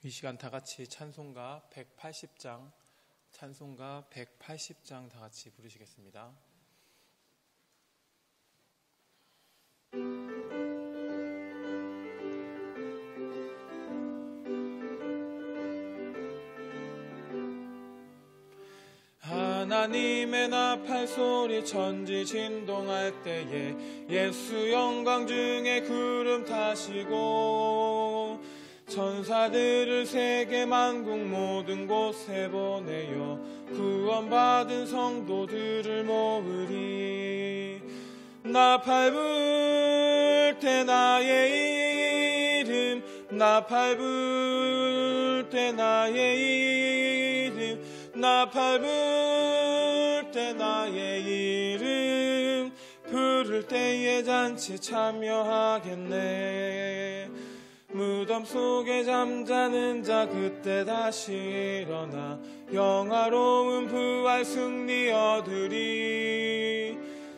이 시간 다 같이 찬송가 180장 다 같이 부르시겠습니다. 하나님의 나팔 소리 천지 진동할 때에 예수 영광 중에 구름 타시고 천사들을 세계 만국 모든 곳에 보내어 구원받은 성도들을 모으리. 나팔 불 때 나의 이름, 나팔 불 때 나의 이름, 나팔 불 때 나의 이름, 부를 때에 잔치 참여하겠네. 무덤 속에 잠자는 자 그때 다시 일어나 영화로운 부활 승리 얻으리.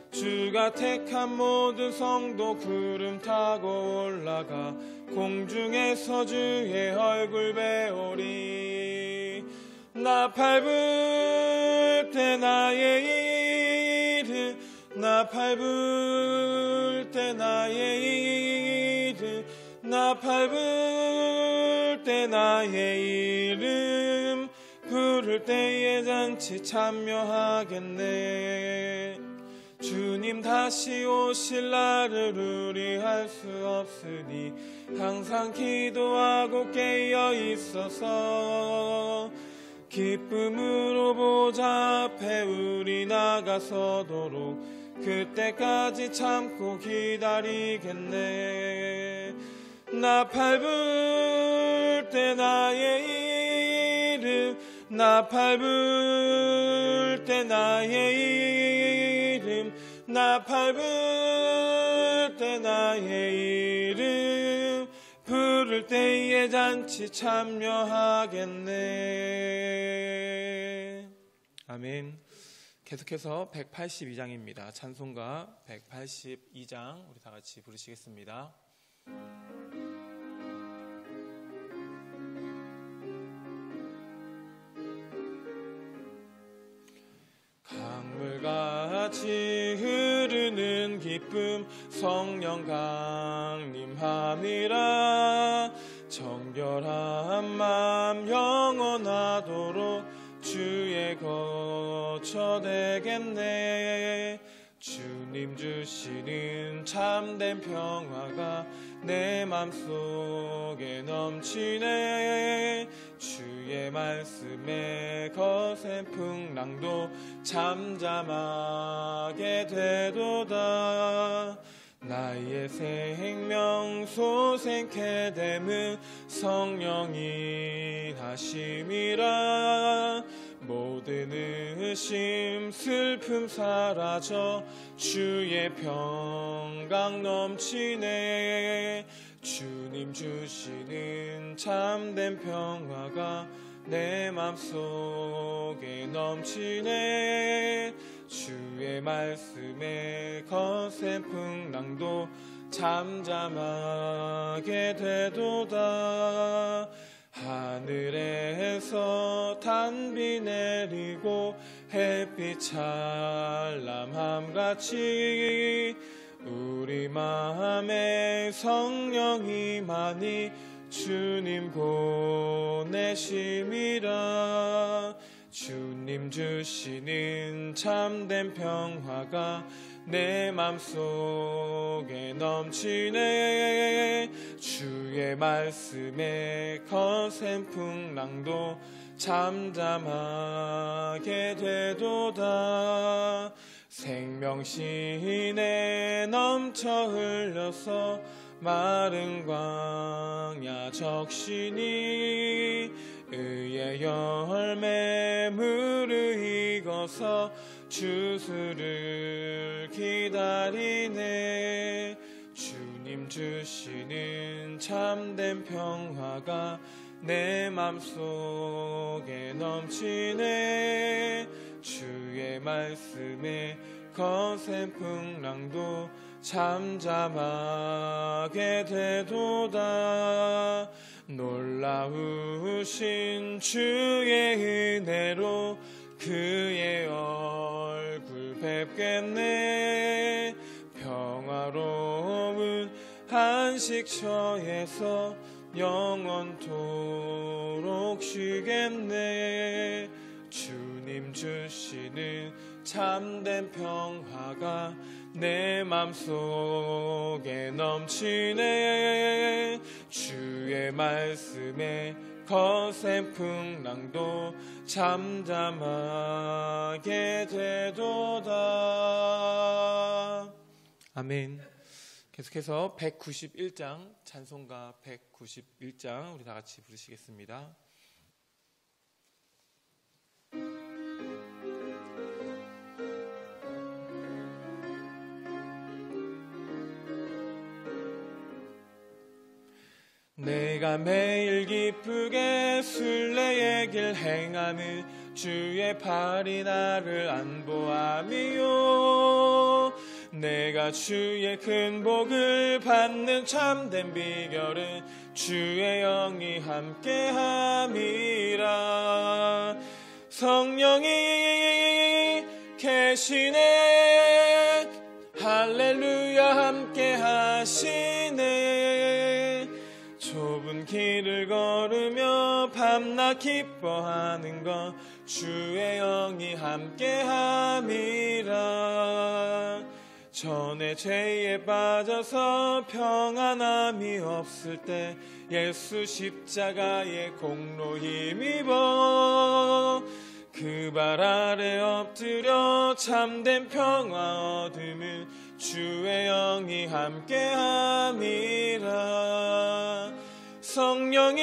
주가 택한 모든 성도 구름 타고 올라가 공중에서 주의 얼굴 배우리. 나팔 불 때 나의 이름, 나팔 불 때 나의 이름, 나팔 불 때 나의 이름, 부를 때에 잔치 참여하겠네. 주님 다시 오실 날을 우리 알 수 없으니 항상 기도하고 깨어 있어서 기쁨으로 보좌 앞에 우리 나가서도록 그때까지 참고 기다리겠네. 나팔 불 때 나의 이름, 나팔 불 때 나의 이름, 나팔 불 때 나의 이름, 부를 때에 잔치 참여하겠네. 아멘. 계속해서 182장입니다. 찬송가 182장 우리 다 같이 부르시겠습니다. 강물같이 흐르는 기쁨 성령 강림함이라. 정결한 맘 영원하도록 주의 거처 되겠네. 주님 주시는 참된 평화가 내 맘속에 넘치네. 주의 말씀에 거센 풍랑도 잠잠하게 되도다. 나의 생명 소생케 됨은 성령이 하심이라. 모든 의심 슬픔 사라져 주의 평강 넘치네. 주님 주시는 참된 평화가 내 맘속에 넘치네. 주의 말씀에 거센 풍랑도 잠잠하게 되도다. 하늘에서 단비 내리고 햇빛 찬란함같이 우리 마음에 성령이 많이 주님 보내심이라. 주님 주시는 참된 평화가 내 맘속에 넘치네. 주의 말씀에 거센 풍랑도 잠잠하게 되도다. 생명신에 넘쳐 흘려서 마른 광야 적시니 의의 열매 무르익어서 주수를 기다리네. 주님 주시는 참된 평화가 내 맘속에 넘치네. 주의 말씀에 거센 풍랑도 잠잠하게 되도다. 놀라우신 주의 은혜로 그의 얼굴 뵙겠네. 평화로운 안식처에서 영원토록 쉬겠네. 주님 주시는 참된 평화가 내 맘속에 넘치네. 주의 말씀에 거센 풍랑도 잠잠하게 되도다. 아멘. 계속해서 191장, 찬송가 191장 우리 다 같이 부르시겠습니다. 내가 매일 기쁘게 순례의 길 행하는 주의 팔이 나를 안보함이요. 내가 주의 큰 복을 받는 참된 비결은 주의 영이 함께함이라. 성령이 계시네. 할렐루야 함께하시네. 좁은 길을 걸으며 밤낮 기뻐하는 것 주의 영이 함께함이라. 전에 죄에 빠져서 평안함이 없을 때 예수 십자가의 공로 힘입어 그 발 아래 엎드려 참된 평화 얻음은 주의 영이 함께함이라. 성령이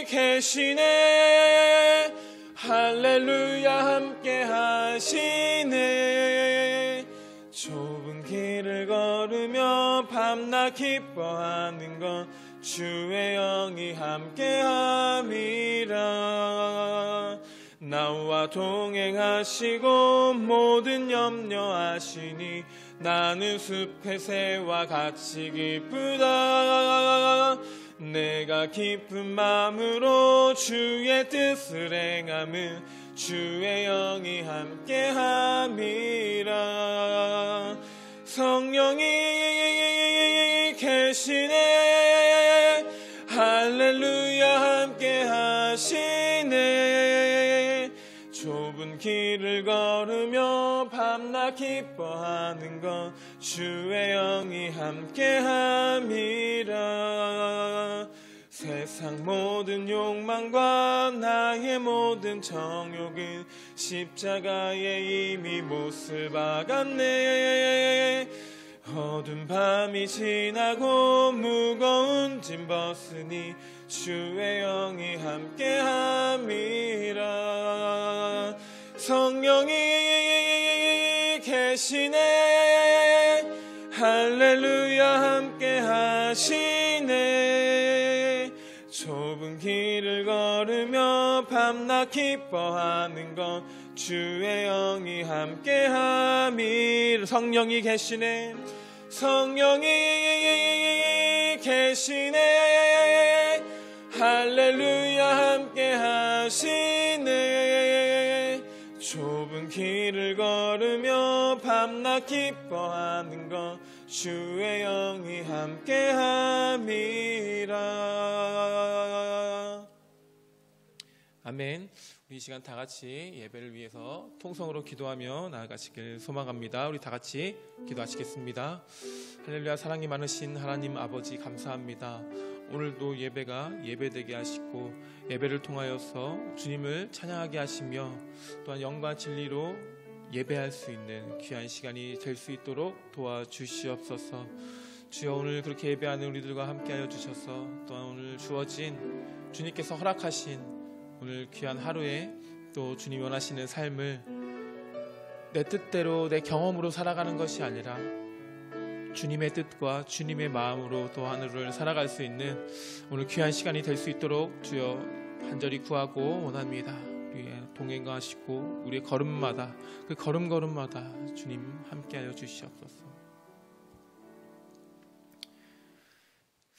계시네. 할렐루야 함께하시네. 좁은 길을 걸으며 밤낮 기뻐하는 것 주의 영이 함께함이라. 나와 동행하시고 모든 염려하시니 나는 숲의 새와 같이 기쁘다. 내가 기쁜 마음으로 주의 뜻을 행함은 주의 영이 함께함이라. 성령이 계시네. 할렐루야 함께하시네. 좁은 길을 걸으며 밤낮 기뻐하는 것 주의 영이 함께함이라. 세상 모든 욕망과 나의 모든 정욕은 십자가에 이미 못을 박았네. 어두운 밤이 지나고 무거운 짐 벗으니 주의 영이 함께함이라. 성령이 계시네. 할렐루야 함께하시네. 좁은 길을 걸으며 밤낮 기뻐하는 것 주의 영이 함께함이라. 성령이 계시네. 성령이 계시네. 할렐루야 함께하시네. 좁은 길을 걸으며 밤낮 기뻐하는 것 주의 영이 함께함이라. 아멘. 우리 이 시간 다 같이 예배를 위해서 통성으로 기도하며 나아가시길 소망합니다. 우리 다 같이 기도하시겠습니다. 할렐루야. 사랑이 많으신 하나님 아버지 감사합니다. 오늘도 예배가 예배되게 하시고 예배를 통하여서 주님을 찬양하게 하시며 또한 영과 진리로 예배할 수 있는 귀한 시간이 될 수 있도록 도와주시옵소서. 주여, 오늘 그렇게 예배하는 우리들과 함께하여 주셔서 또한 오늘 주어진 주님께서 허락하신 오늘 귀한 하루에 또 주님 원하시는 삶을 내 뜻대로 내 경험으로 살아가는 것이 아니라 주님의 뜻과 주님의 마음으로 또 하늘을 살아갈 수 있는 오늘 귀한 시간이 될 수 있도록 주여 간절히 구하고 원합니다. 우리의 동행하시고 우리의 걸음마다 그 걸음걸음마다 주님 함께하여 주시옵소서.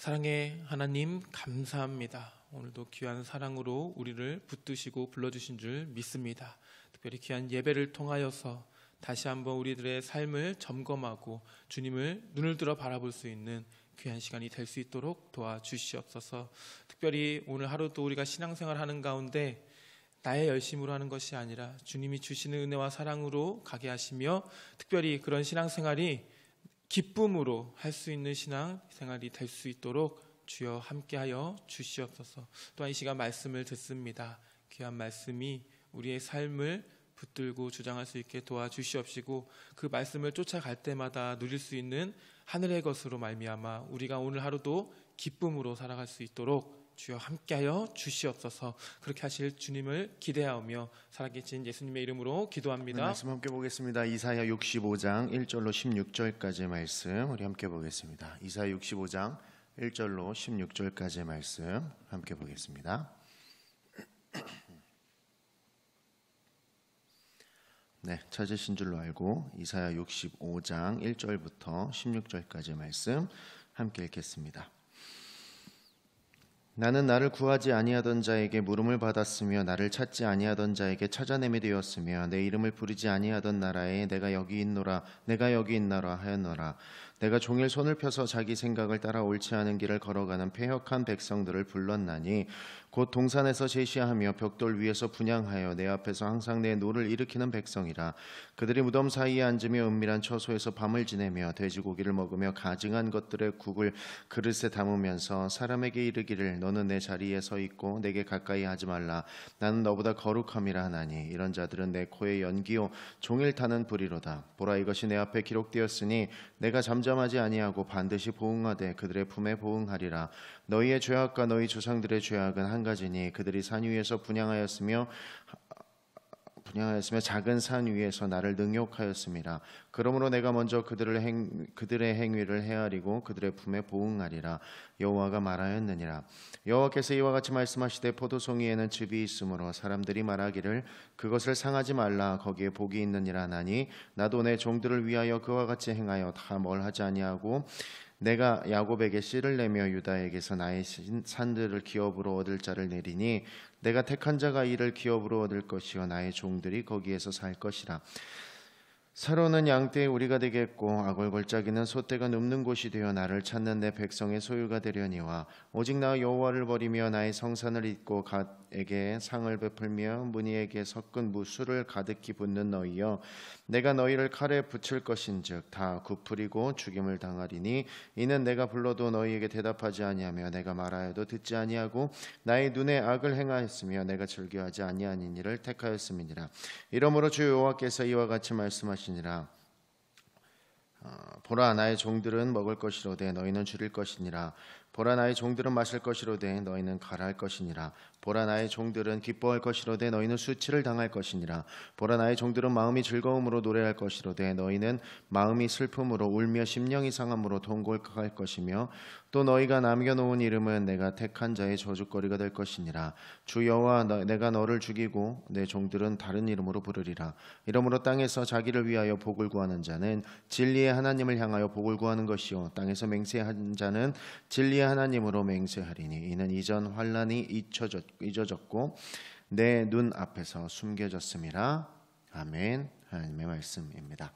사랑의 하나님 감사합니다. 오늘도 귀한 사랑으로 우리를 붙드시고 불러주신 줄 믿습니다. 특별히 귀한 예배를 통하여서 다시 한번 우리들의 삶을 점검하고 주님을 눈을 들어 바라볼 수 있는 귀한 시간이 될 수 있도록 도와주시옵소서. 특별히 오늘 하루도 우리가 신앙생활하는 가운데 나의 열심으로 하는 것이 아니라 주님이 주시는 은혜와 사랑으로 가게 하시며, 특별히 그런 신앙생활이 기쁨으로 할 수 있는 신앙생활이 될 수 있도록 주여 함께하여 주시옵소서. 또한 이 시간 말씀을 듣습니다. 귀한 말씀이 우리의 삶을 붙들고 주장할 수 있게 도와주시옵시고, 그 말씀을 쫓아갈 때마다 누릴 수 있는 하늘의 것으로 말미암아 우리가 오늘 하루도 기쁨으로 살아갈 수 있도록 주여 함께하여 주시옵소서. 그렇게 하실 주님을 기대하며 살아계신 예수님의 이름으로 기도합니다. 말씀 함께 보겠습니다. 이사야 65장 1절로 16절까지의 말씀 우리 함께 보겠습니다. 이사야 65장 1절로 16절까지의 말씀 함께 보겠습니다. 네, 찾으신 줄로 알고 이사야 65장 1절부터 16절까지의 말씀 함께 읽겠습니다. 나는 나를 구하지 아니하던 자에게 물음을 받았으며 나를 찾지 아니하던 자에게 찾아냄이 되었으며 내 이름을 부르지 아니하던 나라에 내가 여기 있노라 내가 여기 있노라 하였노라. 내가 종일 손을 펴서 자기 생각을 따라 옳지 않은 길을 걸어가는 패역한 백성들을 불렀나니 곧 동산에서 제시하며 벽돌 위에서 분향하여 내 앞에서 항상 내 노를 일으키는 백성이라. 그들이 무덤 사이에 앉으며 은밀한 처소에서 밤을 지내며 돼지고기를 먹으며 가증한 것들의 국을 그릇에 담으면서 사람에게 이르기를 너는 내 자리에 서 있고 내게 가까이 하지 말라 나는 너보다 거룩함이라 하나니 이런 자들은 내 코에 연기요 종일 타는 불이로다. 보라 이것이 내 앞에 기록되었으니 내가 잠잠하지 아니하고 반드시 보응하되 그들의 품에 보응하리라. 너희의 죄악과 너희 조상들의 죄악은 한 가지니 그들이 산 위에서 분향하였으며 작은 산 위에서 나를 능욕하였음이라. 그러므로 내가 먼저 그들의 행위를 헤아리고 그들의 품에 보응하리라. 여호와가 말하였느니라. 여호와께서 이와 같이 말씀하시되 포도송이에는 즙이 있으므로 사람들이 말하기를 그것을 상하지 말라 거기에 복이 있느니라 하나니 나도 내 종들을 위하여 그와 같이 행하여 다 뭘 하지 아니하고 내가 야곱에게 씨를 내며 유다에게서 나의 산들을 기업으로 얻을 자를 내리니 내가 택한 자가 이를 기업으로 얻을 것이요 나의 종들이 거기에서 살 것이라. 사로는 양떼의 우리가 되겠고 아골골짜기는 소떼가 눕는 곳이 되어 나를 찾는 내 백성의 소유가 되려니와 오직 나 여호와를 버리며 나의 성산을 잊고 갓에게 상을 베풀며 무니에게 섞은 무술을 가득히 붓는 너희여 내가 너희를 칼에 붙일 것인즉 다 굽으리고 죽임을 당하리니 이는 내가 불러도 너희에게 대답하지 아니하며 내가 말하여도 듣지 아니하고 나의 눈에 악을 행하였으며 내가 즐겨하지 아니하는 일을 택하였음이니라. 이러므로 주 여호와께서 이와 같이 말씀하시니라. 보라 나의 종들은 먹을 것이로되 너희는 줄일 것이니라. 보라 나의 종들은 마실 것이로되 너희는 가라할 것이니라. 보라 나의 종들은 기뻐할 것이로되 너희는 수치를 당할 것이니라. 보라 나의 종들은 마음이 즐거움으로 노래할 것이로되 너희는 마음이 슬픔으로 울며 심령이 상함으로 통곡할 것이며 또 너희가 남겨놓은 이름은 내가 택한 자의 저주거리가 될 것이니라. 주 여호와 내가 너를 죽이고 내 종들은 다른 이름으로 부르리라. 이러므로 땅에서 자기를 위하여 복을 구하는 자는 진리의 하나님을 향하여 복을 구하는 것이요 땅에서 맹세한 자는 진리의 하나님으로 맹세하리니 이는 이전 환난이 잊어졌고 내 눈 앞에서 숨겨졌음이라. 아멘. 하나님의 말씀입니다.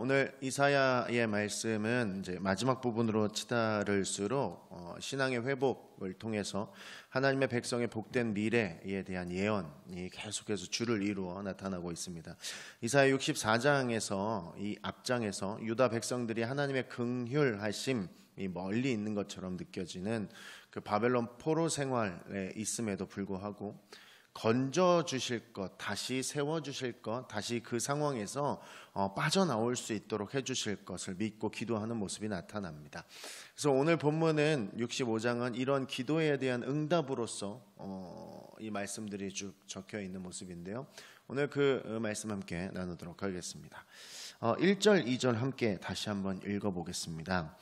오늘 이사야의 말씀은 이제 마지막 부분으로 치달을수록 신앙의 회복을 통해서 하나님의 백성의 복된 미래에 대한 예언이 계속해서 줄을 이루어 나타나고 있습니다. 이사야 64장에서 이 앞장에서 유다 백성들이 하나님의 긍휼하심이 멀리 있는 것처럼 느껴지는 그 바벨론 포로 생활에 있음에도 불구하고 건져 주실 것, 다시 세워 주실 것, 다시 그 상황에서 빠져나올 수 있도록 해 주실 것을 믿고 기도하는 모습이 나타납니다. 그래서 오늘 본문은 65장은 이런 기도에 대한 응답으로서 이 말씀들이 쭉 적혀 있는 모습인데요. 오늘 그 말씀 함께 나누도록 하겠습니다. 1절, 2절 함께 다시 한번 읽어보겠습니다.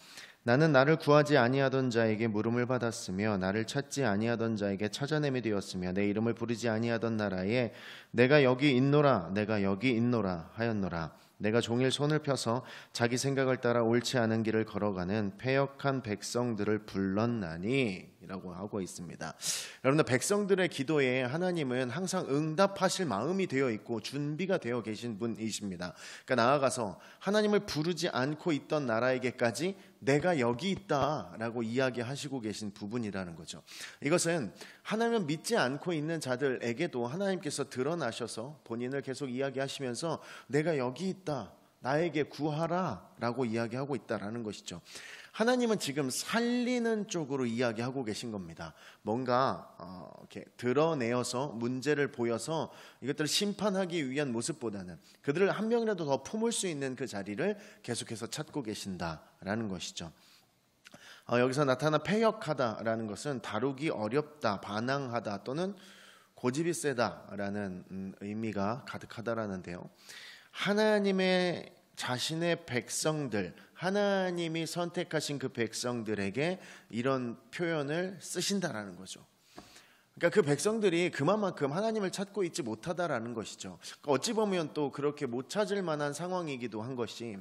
나는 나를 구하지 아니하던 자에게 물음을 받았으며 나를 찾지 아니하던 자에게 찾아냄이 되었으며 내 이름을 부르지 아니하던 나라에 내가 여기 있노라 내가 여기 있노라 하였노라. 내가 종일 손을 펴서 자기 생각을 따라 옳지 않은 길을 걸어가는 패역한 백성들을 불렀나니 라고 하고 있습니다. 여러분들, 백성들의 기도에 하나님은 항상 응답하실 마음이 되어 있고 준비가 되어 계신 분이십니다. 그러니까 나아가서 하나님을 부르지 않고 있던 나라에게까지 내가 여기 있다라고 이야기하시고 계신 부분이라는 거죠. 이것은 하나님을 믿지 않고 있는 자들에게도 하나님께서 드러나셔서 본인을 계속 이야기하시면서 내가 여기 있다, 나에게 구하라 라고 이야기하고 있다라는 것이죠. 하나님은 지금 살리는 쪽으로 이야기하고 계신 겁니다. 뭔가 이렇게 드러내어서 문제를 보여서 이것들을 심판하기 위한 모습보다는 그들을 한 명이라도 더 품을 수 있는 그 자리를 계속해서 찾고 계신다라는 것이죠. 여기서 나타난 패역하다라는 것은 다루기 어렵다, 반항하다 또는 고집이 세다라는 의미가 가득하다라는데요. 하나님의 자신의 백성들, 하나님이 선택하신 그 백성들에게 이런 표현을 쓰신다라는 거죠. 그러니까 그 백성들이 그만큼 하나님을 찾고 있지 못하다라는 것이죠. 그러니까 어찌 보면 또 그렇게 못 찾을 만한 상황이기도 한 것이,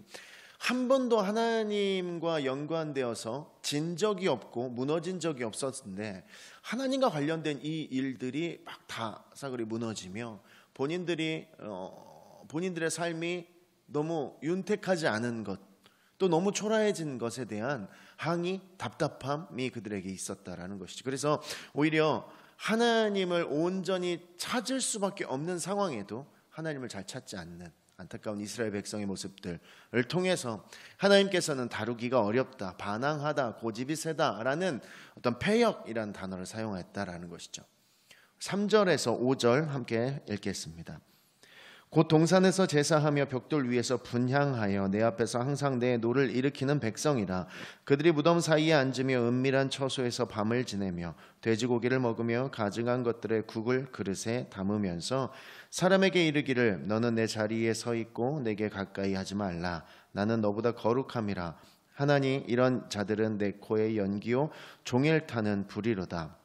한 번도 하나님과 연관되어서 진 적이 없고 무너진 적이 없었는데 하나님과 관련된 이 일들이 막 다 사그리 무너지며 본인들의 삶이 너무 윤택하지 않은 것, 또 너무 초라해진 것에 대한 항의, 답답함이 그들에게 있었다라는 것이죠. 그래서 오히려 하나님을 온전히 찾을 수밖에 없는 상황에도 하나님을 잘 찾지 않는 안타까운 이스라엘 백성의 모습들을 통해서 하나님께서는 다루기가 어렵다, 반항하다, 고집이 세다라는 어떤 패역이라는 단어를 사용했다라는 것이죠. 3절에서 5절 함께 읽겠습니다. 곧 동산에서 제사하며 벽돌 위에서 분향하여 내 앞에서 항상 내 노를 일으키는 백성이라. 그들이 무덤 사이에 앉으며 은밀한 처소에서 밤을 지내며 돼지고기를 먹으며 가증한 것들의 국을 그릇에 담으면서 사람에게 이르기를 너는 내 자리에 서 있고 내게 가까이 하지 말라. 나는 너보다 거룩함이라. 하나니 이런 자들은 내 코의 연기요 종일 타는 불이로다.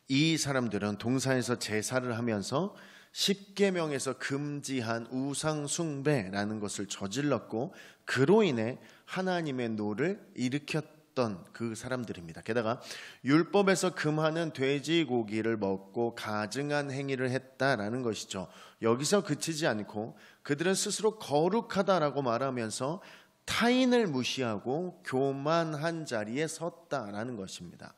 이 사람들은 동산에서 제사를 하면서 십계명에서 금지한 우상 숭배라는 것을 저질렀고 그로 인해 하나님의 노를 일으켰던 그 사람들입니다. 게다가 율법에서 금하는 돼지고기를 먹고 가증한 행위를 했다라는 것이죠. 여기서 그치지 않고 그들은 스스로 거룩하다라고 말하면서 타인을 무시하고 교만한 자리에 섰다라는 것입니다.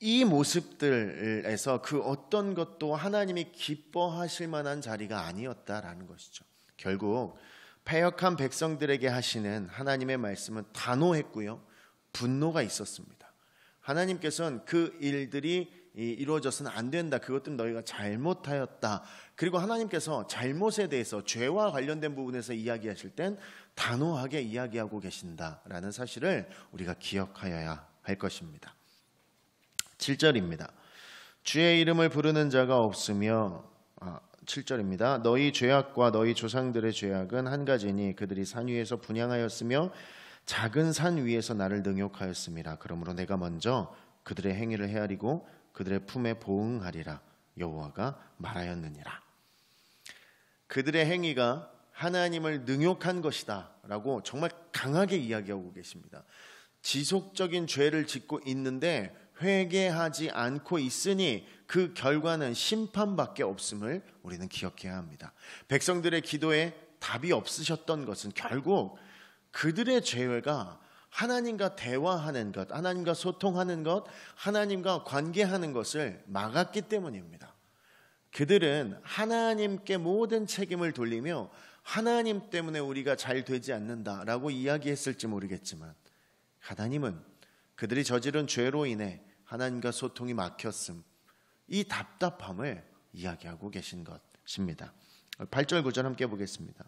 이 모습들에서 그 어떤 것도 하나님이 기뻐하실 만한 자리가 아니었다라는 것이죠. 결국 패역한 백성들에게 하시는 하나님의 말씀은 단호했고요, 분노가 있었습니다. 하나님께서는 그 일들이 이루어져서는 안 된다, 그것들은 너희가 잘못하였다. 그리고 하나님께서 잘못에 대해서 죄와 관련된 부분에서 이야기하실 땐 단호하게 이야기하고 계신다라는 사실을 우리가 기억하여야 할 것입니다. 7절입니다. 주의 이름을 부르는 자가 없으며 7절입니다. 너희 죄악과 너희 조상들의 죄악은 한 가지니 그들이 산 위에서 분향하였으며 작은 산 위에서 나를 능욕하였음이라. 그러므로 내가 먼저 그들의 행위를 헤아리고 그들의 품에 보응하리라. 여호와가 말하였느니라. 그들의 행위가 하나님을 능욕한 것이다 라고 정말 강하게 이야기하고 계십니다. 지속적인 죄를 짓고 있는데 회개하지 않고 있으니 그 결과는 심판밖에 없음을 우리는 기억해야 합니다. 백성들의 기도에 답이 없으셨던 것은 결국 그들의 죄가 하나님과 대화하는 것, 하나님과 소통하는 것, 하나님과 관계하는 것을 막았기 때문입니다. 그들은 하나님께 모든 책임을 돌리며 하나님 때문에 우리가 잘 되지 않는다라고 이야기했을지 모르겠지만 하나님은 그들이 저지른 죄로 인해 하나님과 소통이 막혔음, 이 답답함을 이야기하고 계신 것입니다. 8절 9절 함께 보겠습니다.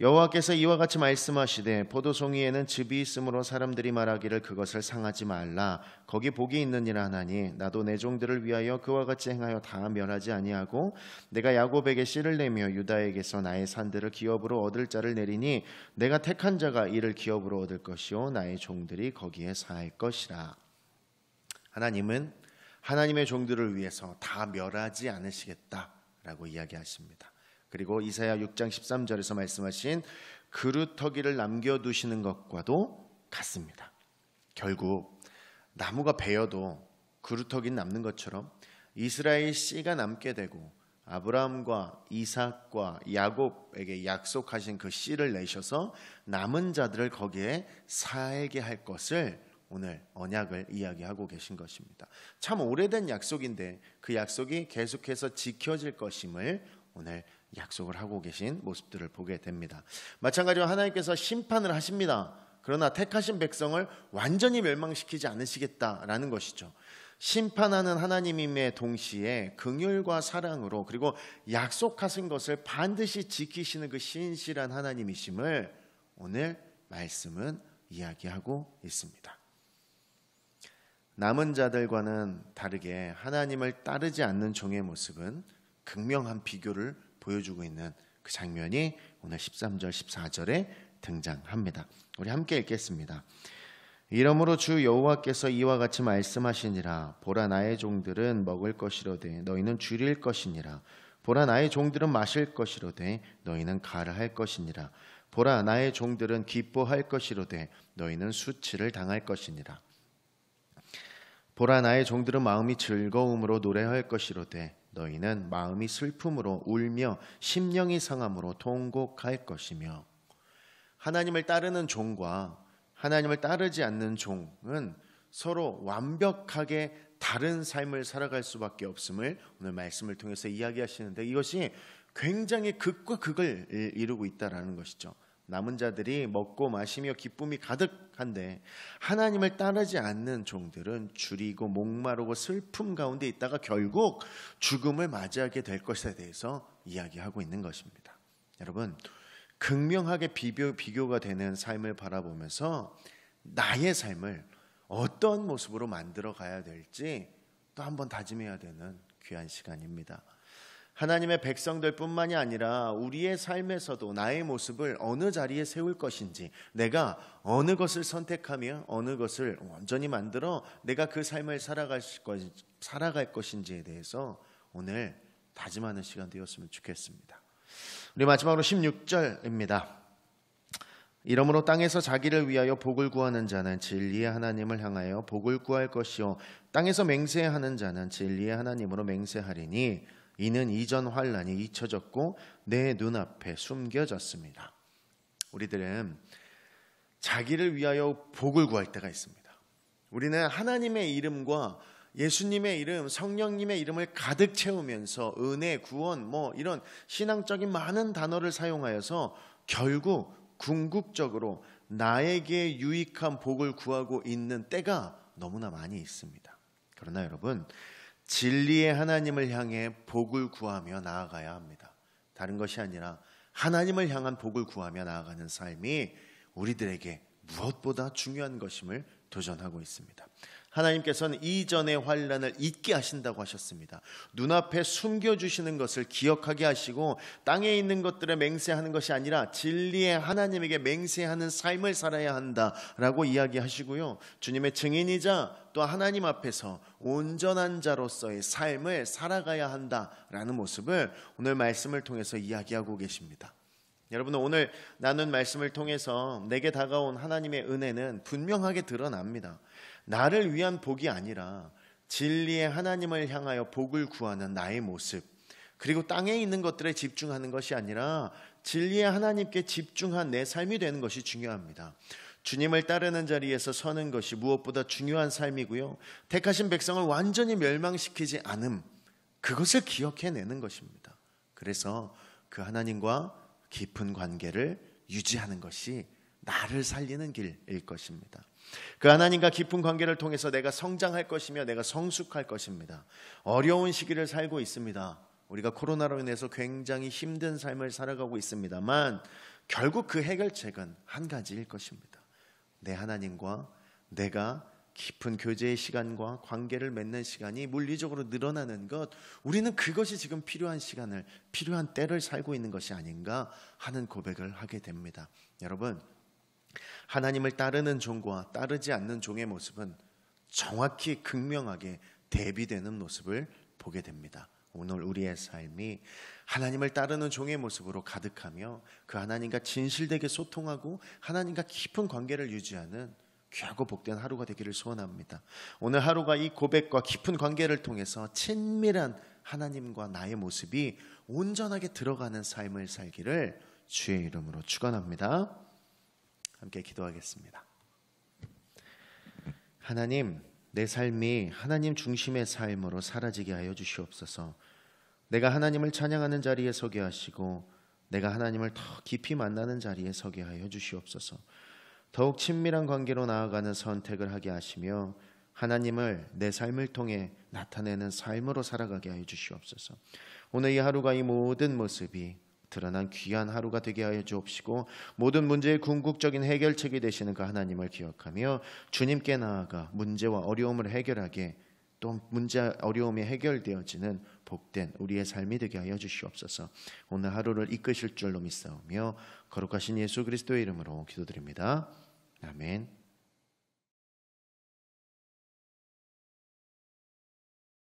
여호와께서 이와 같이 말씀하시되 포도송이에는 즙이 있으므로 사람들이 말하기를 그것을 상하지 말라. 거기 복이 있느니라 하나니 나도 내 종들을 위하여 그와 같이 행하여 다 멸하지 아니하고 내가 야곱에게 씨를 내며 유다에게서 나의 산들을 기업으로 얻을 자를 내리니 내가 택한 자가 이를 기업으로 얻을 것이요 나의 종들이 거기에 살 것이라. 하나님은 하나님의 종들을 위해서 다 멸하지 않으시겠다라고 이야기하십니다. 그리고 이사야 6장 13절에서 말씀하신 그루터기를 남겨두시는 것과도 같습니다. 결국 나무가 베어도 그루터기는 남는 것처럼 이스라엘 씨가 남게 되고 아브라함과 이삭과 야곱에게 약속하신 그 씨를 내셔서 남은 자들을 거기에 살게 할 것을 오늘 언약을 이야기하고 계신 것입니다. 참 오래된 약속인데 그 약속이 계속해서 지켜질 것임을 오늘 약속을 하고 계신 모습들을 보게 됩니다. 마찬가지로 하나님께서 심판을 하십니다. 그러나 택하신 백성을 완전히 멸망시키지 않으시겠다라는 것이죠. 심판하는 하나님임의 동시에 긍휼과 사랑으로 그리고 약속하신 것을 반드시 지키시는 그 신실한 하나님이심을 오늘 말씀은 이야기하고 있습니다. 남은 자들과는 다르게 하나님을 따르지 않는 종의 모습은 극명한 비교를 보여주고 있는 그 장면이 오늘 13절 14절에 등장합니다. 우리 함께 읽겠습니다. 이러므로 주 여호와께서 이와 같이 말씀하시니라. 보라, 나의 종들은 먹을 것이로되 너희는 줄일 것이니라. 보라, 나의 종들은 마실 것이로되 너희는 가라할 것이니라. 보라, 나의 종들은 기뻐할 것이로되 너희는 수치를 당할 것이니라. 보라, 나의 종들은 마음이 즐거움으로 노래할 것이로되 너희는 마음이 슬픔으로 울며 심령이 상함으로 통곡할 것이며. 하나님을 따르는 종과 하나님을 따르지 않는 종은 서로 완벽하게 다른 삶을 살아갈 수밖에 없음을 오늘 말씀을 통해서 이야기하시는데, 이것이 굉장히 극과 극을 이루고 있다라는 것이죠. 남은 자들이 먹고 마시며 기쁨이 가득한데 하나님을 따르지 않는 종들은 줄이고 목마르고 슬픔 가운데 있다가 결국 죽음을 맞이하게 될 것에 대해서 이야기하고 있는 것입니다. 여러분, 극명하게 비교가 되는 삶을 바라보면서 나의 삶을 어떤 모습으로 만들어 가야 될지 또 한번 다짐해야 되는 귀한 시간입니다. 하나님의 백성들 뿐만이 아니라 우리의 삶에서도 나의 모습을 어느 자리에 세울 것인지, 내가 어느 것을 선택하며 어느 것을 온전히 만들어 내가 그 삶을 살아갈 것인지에 대해서 오늘 다짐하는 시간 되었으면 좋겠습니다. 우리 마지막으로 16절입니다. 이러므로 땅에서 자기를 위하여 복을 구하는 자는 진리의 하나님을 향하여 복을 구할 것이요 땅에서 맹세하는 자는 진리의 하나님으로 맹세하리니 이는 이전 환난이 잊혀졌고 내 눈앞에 숨겨졌습니다. 우리들은 자기를 위하여 복을 구할 때가 있습니다. 우리는 하나님의 이름과 예수님의 이름, 성령님의 이름을 가득 채우면서 은혜, 구원, 이런 신앙적인 많은 단어를 사용하여서 결국 궁극적으로 나에게 유익한 복을 구하고 있는 때가 너무나 많이 있습니다. 그러나 여러분, 진리의 하나님을 향해 복을 구하며 나아가야 합니다. 다른 것이 아니라 하나님을 향한 복을 구하며 나아가는 삶이 우리들에게 무엇보다 중요한 것임을 도전하고 있습니다. 하나님께서는 이전의 환난을 잊게 하신다고 하셨습니다. 눈앞에 숨겨주시는 것을 기억하게 하시고 땅에 있는 것들에 맹세하는 것이 아니라 진리의 하나님에게 맹세하는 삶을 살아야 한다라고 이야기하시고요. 주님의 증인이자 또 하나님 앞에서 온전한 자로서의 삶을 살아가야 한다라는 모습을 오늘 말씀을 통해서 이야기하고 계십니다. 여러분, 오늘 나눈 말씀을 통해서 내게 다가온 하나님의 은혜는 분명하게 드러납니다. 나를 위한 복이 아니라 진리의 하나님을 향하여 복을 구하는 나의 모습, 그리고 땅에 있는 것들에 집중하는 것이 아니라 진리의 하나님께 집중한 내 삶이 되는 것이 중요합니다. 주님을 따르는 자리에서 서는 것이 무엇보다 중요한 삶이고요, 택하신 백성을 완전히 멸망시키지 않음, 그것을 기억해내는 것입니다. 그래서 그 하나님과 깊은 관계를 유지하는 것이 나를 살리는 길일 것입니다. 그 하나님과 깊은 관계를 통해서 내가 성장할 것이며 내가 성숙할 것입니다. 어려운 시기를 살고 있습니다. 우리가 코로나로 인해서 굉장히 힘든 삶을 살아가고 있습니다만 결국 그 해결책은 한 가지일 것입니다. 내 하나님과 내가 깊은 교제의 시간과 관계를 맺는 시간이 물리적으로 늘어나는 것, 우리는 그것이 지금 필요한 때를 살고 있는 것이 아닌가 하는 고백을 하게 됩니다. 여러분, 하나님을 따르는 종과 따르지 않는 종의 모습은 정확히 극명하게 대비되는 모습을 보게 됩니다. 오늘 우리의 삶이 하나님을 따르는 종의 모습으로 가득하며 그 하나님과 진실되게 소통하고 하나님과 깊은 관계를 유지하는 귀하고 복된 하루가 되기를 소원합니다. 오늘 하루가 이 고백과 깊은 관계를 통해서 친밀한 하나님과 나의 모습이 온전하게 들어가는 삶을 살기를 주의 이름으로 축원합니다. 함께 기도하겠습니다. 하나님, 내 삶이 하나님 중심의 삶으로 사라지게 하여 주시옵소서. 내가 하나님을 찬양하는 자리에 서게 하시고 내가 하나님을 더 깊이 만나는 자리에 서게 하여 주시옵소서. 더욱 친밀한 관계로 나아가는 선택을 하게 하시며 하나님을 내 삶을 통해 나타내는 삶으로 살아가게 하여 주시옵소서. 오늘 이 하루가 이 모든 모습이 드러난 귀한 하루가 되게 하여 주옵시고 모든 문제의 궁극적인 해결책이 되시는 그 하나님을 기억하며 주님께 나아가 문제와 어려움을 해결하게, 또 문제 어려움이 해결되어지는 복된 우리의 삶이 되게 하여 주시옵소서. 오늘 하루를 이끄실 줄로 믿사오며 거룩하신 예수 그리스도의 이름으로 기도드립니다. 아멘.